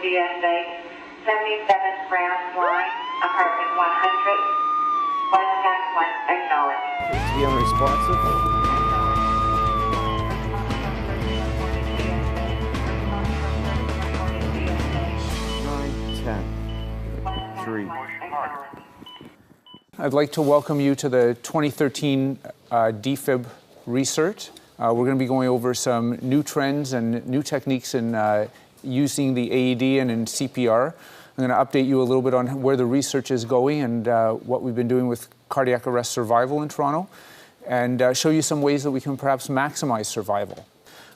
DSA, 77th Ground Line, apartment 100, West End 1, acknowledged. To be unresponsive. 3. I'd like to welcome you to the 2013 DFib research. We're going to be going over some new trends and new techniques in using the AED and in CPR. I'm going to update you a little bit on where the research is going and what we've been doing with cardiac arrest survival in Toronto, and show you some ways that we can perhaps maximize survival.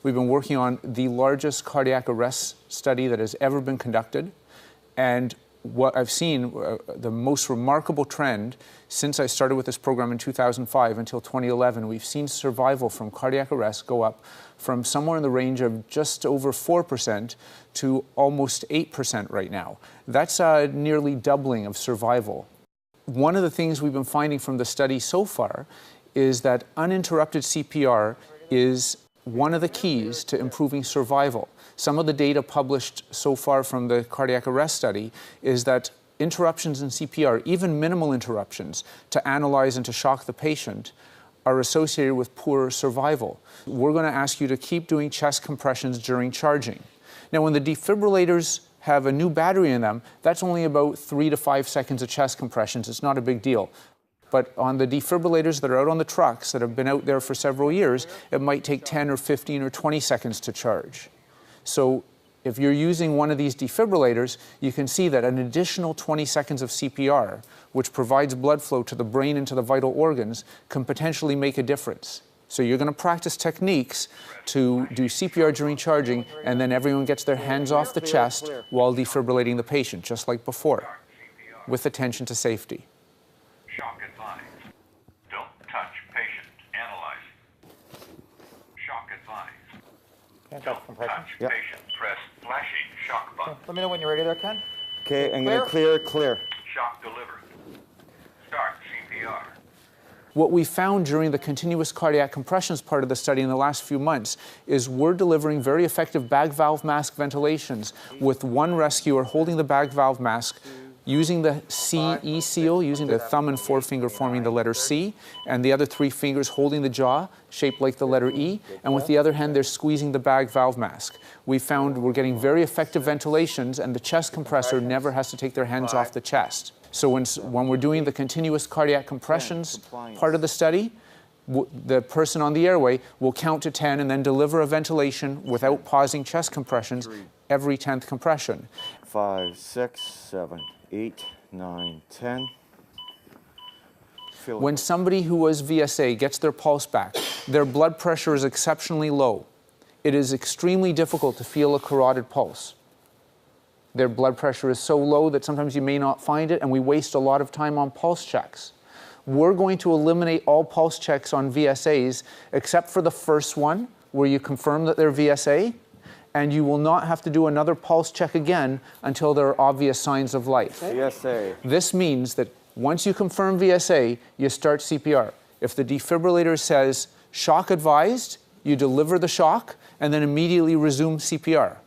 We've been working on the largest cardiac arrest study that has ever been conducted, and what I've seen, the most remarkable trend since I started with this program in 2005 until 2011, we've seen survival from cardiac arrest go up from somewhere in the range of just over 4% to almost 8% right now. That's a nearly doubling of survival. One of the things we've been finding from the study so far is that uninterrupted CPR is one of the keys to improving survival. Some of the data published so far from the cardiac arrest study is that interruptions in CPR, even minimal interruptions, to analyze and to shock the patient, are associated with poorer survival. We're going to ask you to keep doing chest compressions during charging. Now, when the defibrillators have a new battery in them, that's only about 3 to 5 seconds of chest compressions. It's not a big deal. But on the defibrillators that are out on the trucks that have been out there for several years, it might take 10 or 15 or 20 seconds to charge. So if you're using one of these defibrillators, you can see that an additional 20 seconds of CPR, which provides blood flow to the brain and to the vital organs, can potentially make a difference. So you're going to practice techniques to do CPR during charging, and then everyone gets their hands off the chest while defibrillating the patient, just like before, with attention to safety. Shock advised. Don't touch patient. Analyze. Shock advised. Can't Don't touch compression. touch patient. Press flashing shock button. Let me know when you're ready there, Ken. Okay, I'm going to clear. Shock delivered. Start CPR. What we found during the continuous cardiac compressions part of the study in the last few months is we're delivering very effective bag valve mask ventilations with one rescuer holding the bag valve mask, using the CE seal, using the thumb and forefinger forming the letter C, and the other 3 fingers holding the jaw, shaped like the letter E, and with the other hand they're squeezing the bag valve mask. We found we're getting very effective ventilations, and the chest compressor never has to take their hands off the chest. So when we're doing the continuous cardiac compressions part of the study, the person on the airway will count to 10 and then deliver a ventilation without pausing chest compressions every 10th compression. 5, 6, 7, 8, 9, 10. When somebody who was VSA gets their pulse back, their blood pressure is exceptionally low. It is extremely difficult to feel a carotid pulse. Their blood pressure is so low that sometimes you may not find it, and we waste a lot of time on pulse checks. We're going to eliminate all pulse checks on VSAs except for the first one, where you confirm that they're VSA, and you will not have to do another pulse check again until there are obvious signs of life. VSA. This means that once you confirm VSA, you start CPR. If the defibrillator says shock advised, you deliver the shock and then immediately resume CPR.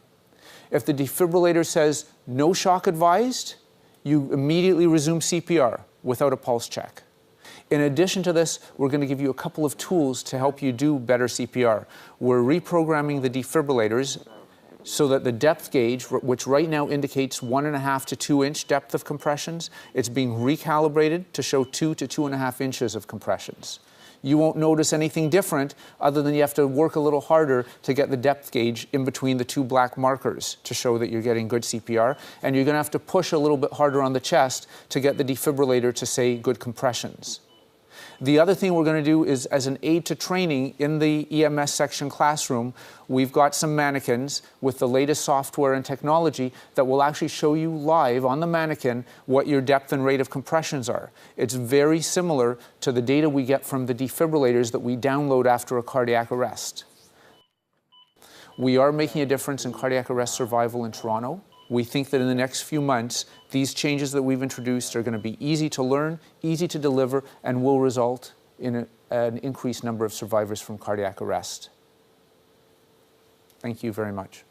If the defibrillator says no shock advised, you immediately resume CPR without a pulse check. In addition to this, we're going to give you a couple of tools to help you do better CPR. We're reprogramming the defibrillators so that the depth gauge, which right now indicates 1.5 to 2 inch depth of compressions, it's being recalibrated to show 2 to 2.5 inches of compressions. You won't notice anything different other than you have to work a little harder to get the depth gauge in between the 2 black markers to show that you're getting good CPR, and you're going to have to push a little bit harder on the chest to get the defibrillator to say good compressions. The other thing we're going to do is, as an aid to training in the EMS section classroom, we've got some mannequins with the latest software and technology that will actually show you live on the mannequin what your depth and rate of compressions are. It's very similar to the data we get from the defibrillators that we download after a cardiac arrest. We are making a difference in cardiac arrest survival in Toronto. We think that in the next few months, these changes that we've introduced are going to be easy to learn, easy to deliver, and will result in an increased number of survivors from cardiac arrest. Thank you very much.